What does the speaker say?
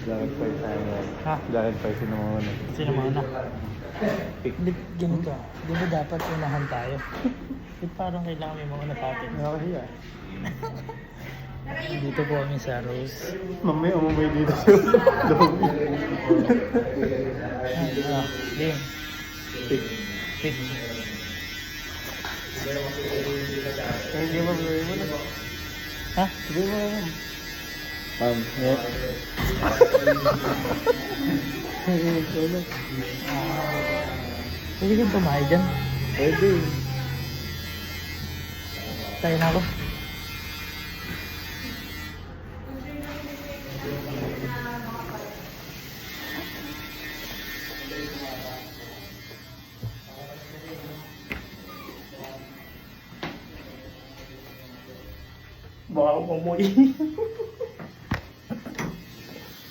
Lakad pa tayo. Ha? Lakad pa sino mo na. Sino mauna? Hindi, ganito. Di ba dapat unahan tayo? Di parang kailangan may mauna tatin. Nakakahiya. Dito po kami sa Rose. Mamaya umamay dito sa lobby. Game. Pick. Pick. Hindi mo mo na. Ha? Hindi mo na. Yeah. Pwede kang tumahay dyan. Pwede. Tayo na ako. Baka ako pamuwi.